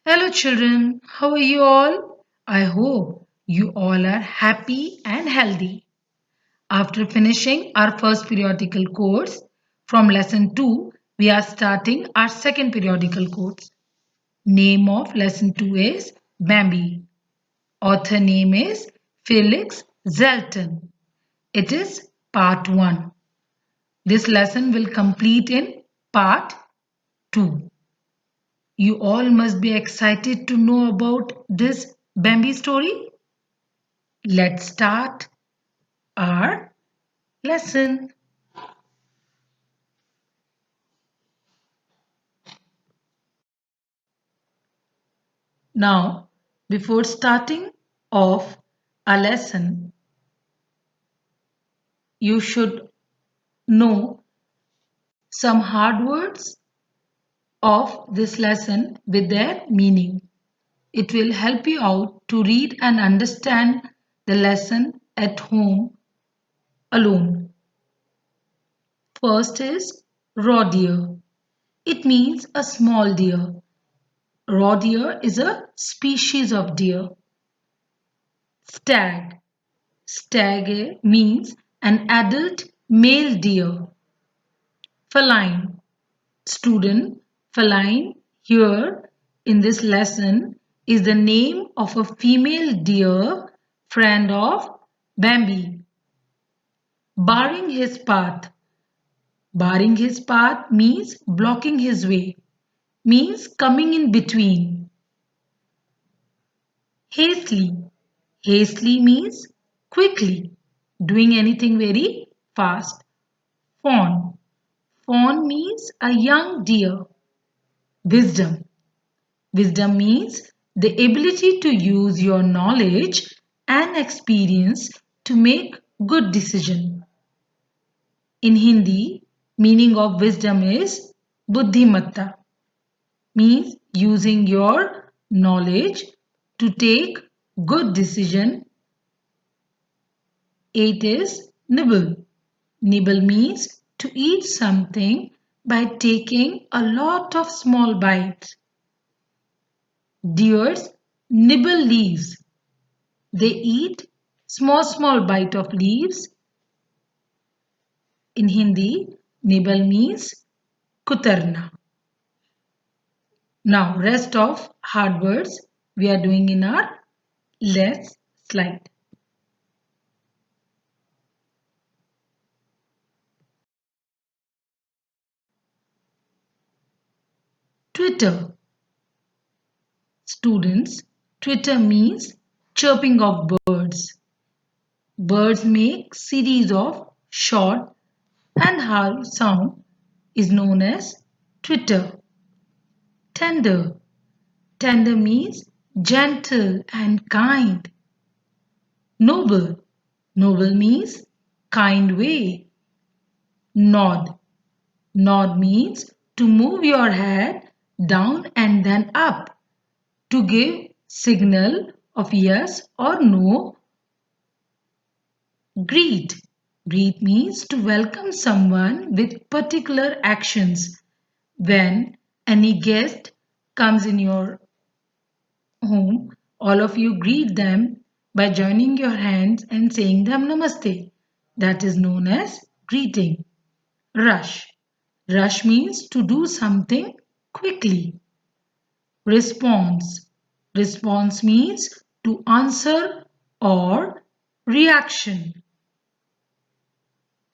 Hello, children. How are you all? I hope you all are happy and healthy. After finishing our first periodical course from lesson 2, we are starting our second periodical course. Name of lesson 2 is Bambi. Author name is Felix Zelton. It is part 1. This lesson will complete in part 2. You all must be excited to know about this Bambi story. Let's start our lesson. Now, before starting off a lesson, you should know some hard words of this lesson with their meaning. It will help you out to read and understand the lesson at home alone. First is raw deer. It means a small deer. Raw deer is a species of deer. Stag. Stag means an adult male deer. Feline. Student, feline here in this lesson is the name of a female deer friend of Bambi. Barring his path. Barring his path means blocking his way, means coming in between. Hastily. Hastily means quickly, doing anything very fast. Fawn. Fawn means a young deer. Wisdom. Wisdom means the ability to use your knowledge and experience to make good decision. In Hindi, meaning of wisdom is buddhimatta, means using your knowledge to take good decision. Eight is nibble. Nibble means to eat something by taking a lot of small bites. Deers nibble leaves. They eat small bite of leaves. In Hindi, nibble means kutarna. Now, rest of hard words we are doing in our last slide. Twitter. Students, twitter means chirping of birds. Birds make series of short and hard sound is known as twitter. Tender. Tender means gentle and kind. Noble. Noble means kind way. Nod. Nod means to move your head down and then up to give signal of yes or no. Greet. Greet means to welcome someone with particular actions. When any guest comes in your home, all of you greet them by joining your hands and saying them namaste. That is known as greeting. Rush. Rush means to do something quickly. Response. Response means to answer or reaction.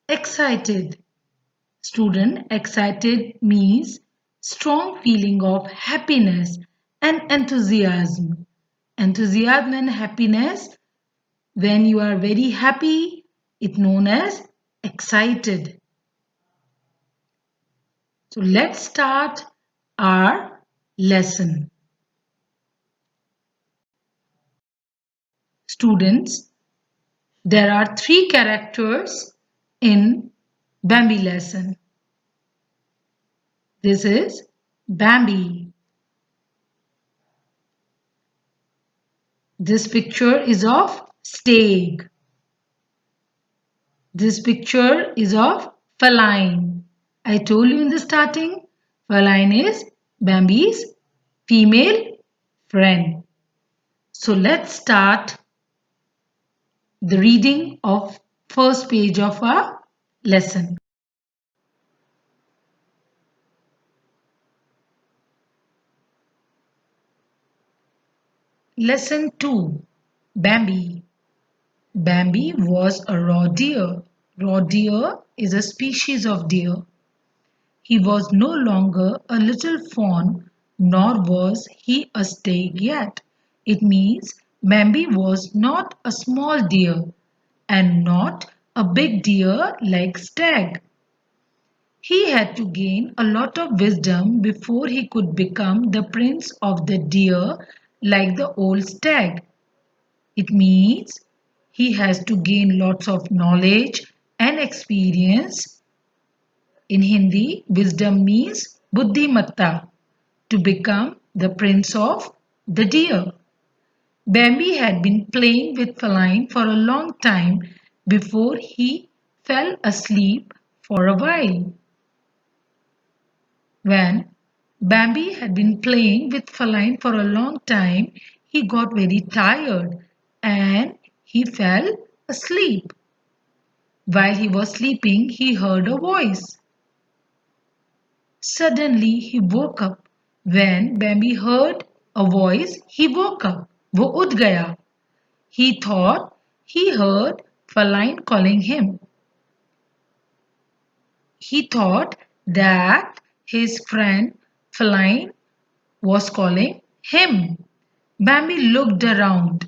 Excited. Student, excited means strong feeling of happiness and enthusiasm. Enthusiasm and happiness, when you are very happy, it's known as excited. So let's start our lesson. Students, there are three characters in Bambi lesson. This is Bambi. This picture is of Stag. This picture is of Feline. I told you in the starting, Feline is Bambi's female friend. So let's start the reading of first page of our lesson. Lesson 2. Bambi. Bambi was a raw deer. Raw deer is a species of deer. He was no longer a little fawn, nor was he a stag yet. It means Bambi was not a small deer and not a big deer like stag. He had to gain a lot of wisdom before he could become the prince of the deer like the old stag. It means he has to gain lots of knowledge and experience. In Hindi, wisdom means buddhimatta, to become the prince of the deer. Bambi had been playing with Feline for a long time before he fell asleep for a while. When Bambi had been playing with Feline for a long time, he got very tired and he fell asleep. While he was sleeping, he heard a voice. Suddenly, he woke up. When Bambi heard a voice, he woke up. वो उठ गया. He thought he heard Feline calling him. He thought that his friend Feline was calling him. Bambi looked around.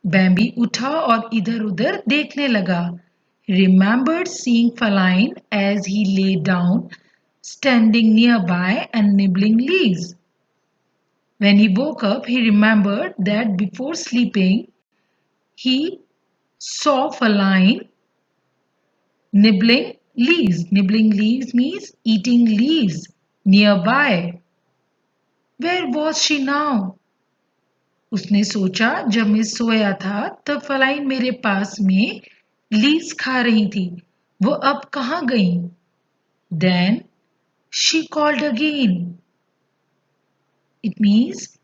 Bambi उठा और इधर-उधर देखने लगा. He remembered seeing Feline as he lay down, standing nearby and nibbling leaves. When he woke up, he remembered that before sleeping, he saw Feline nibbling leaves. Nibbling leaves means eating leaves nearby. Where was she now? उसने सोचा जब मैं सोया था तब फलाइन मेरे पास में leaves खा रही थी. वो अब कहाँ गई? Then she called again. It means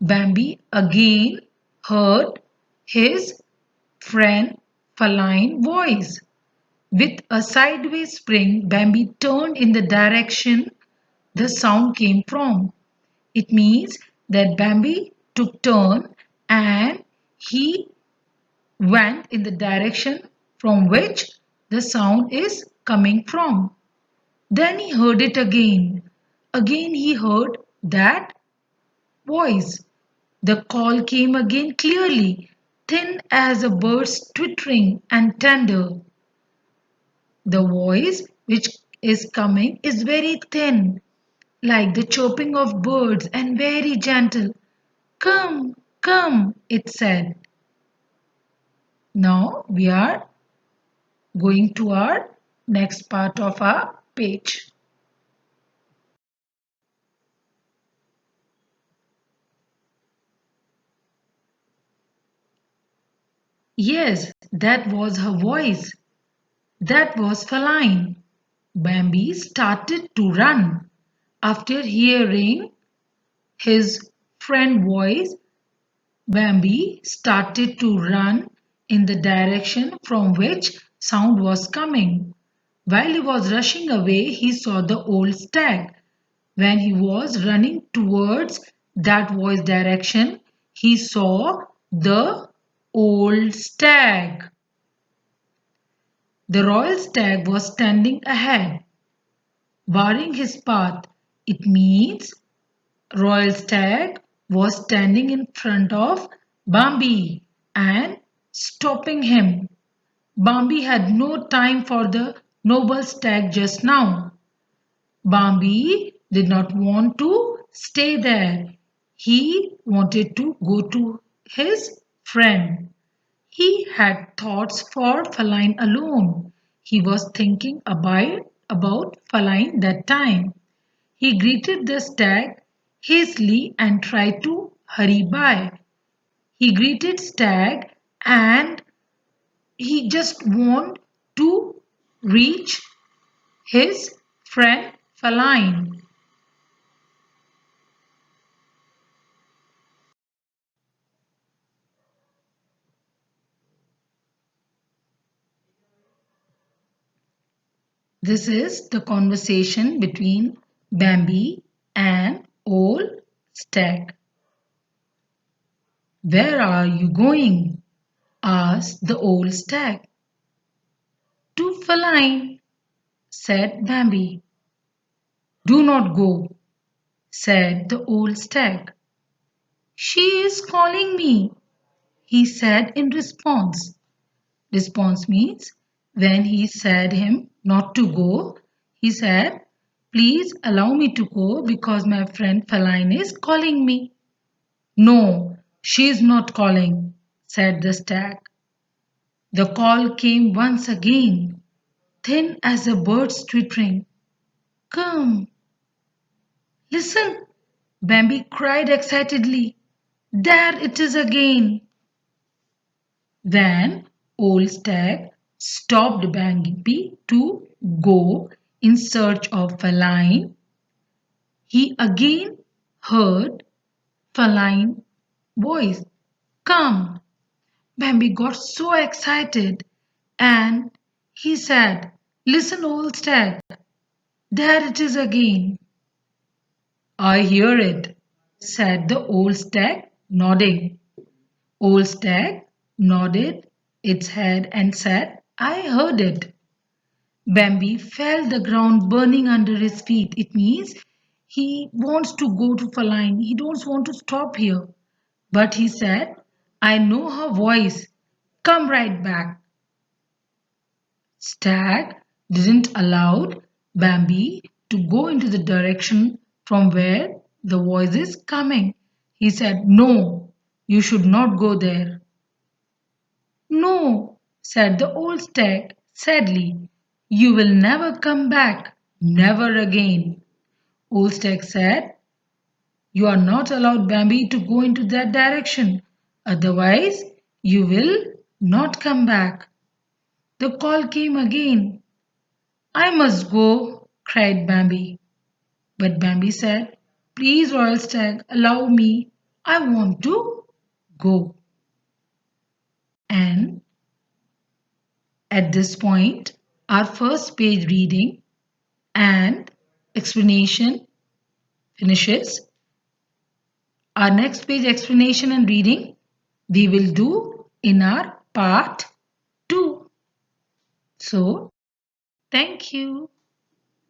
Bambi again heard his friend Feline voice. With a sideways spring, Bambi turned in the direction the sound came from. It means that Bambi took turn and he went in the direction from which the sound is coming from. Then he heard it again. Again he heard that voice. The call came again clearly, thin as a bird's twittering and tender. The voice which is coming is very thin, like the chirping of birds, and very gentle. Come, come, it said. Now we are going to our next part of our page. Yes, that was her voice. That was Feline. Bambi started to run. After hearing his friend's voice, Bambi started to run in the direction from which sound was coming. While he was rushing away, he saw the old stag. When he was running towards that voice direction, he saw the old stag. The royal stag was standing ahead, barring his path. It means royal stag was standing in front of Bambi and stopping him. Bambi had no time for the noble stag just now. Bambi did not want to stay there. He wanted to go to his friend. He had thoughts for Feline alone. He was thinking about Feline that time. He greeted the stag hastily and tried to hurry by. He greeted stag and he just wanted to reach his friend Feline. This is the conversation between Bambi and old stag. Where are you going? Asked the old stag. To Feline, said Bambi. Do not go, said the old stag. She is calling me, he said in response. Response means when he said him not to go, he said, please allow me to go because my friend Feline is calling me. No, she is not calling, said the stag. The call came once again, thin as a bird's twittering. Come, listen, Bambi cried excitedly. There it is again. Then old stag stopped Bambi to go in search of Feline. He again heard Feline voice. Come! Bambi got so excited and he said, listen, old stag, there it is again. I hear it, said the old stag, nodding. Old stag nodded its head and said, I heard it. Bambi felt the ground burning under his feet. It means he wants to go to Feline. He don't want to stop here. But he said, I know her voice. Come right back. Stag didn't allow Bambi to go into the direction from where the voice is coming. He said, no, you should not go there. No, said the old stag sadly. You will never come back. Never again. Old stag said, you are not allowed Bambi to go into that direction. Otherwise, you will not come back. The call came again. I must go, cried Bambi. But Bambi said, please, Royal Stag, allow me. I want to go. And at this point, our first page reading and explanation finishes. Our next page explanation and reading we will do in our part 2. So, thank you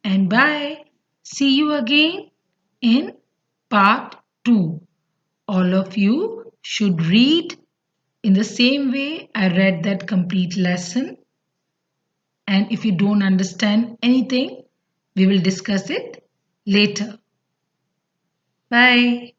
and bye. See you again in part 2. All of you should read in the same way I read that complete lesson. And if you don't understand anything, we will discuss it later. Bye.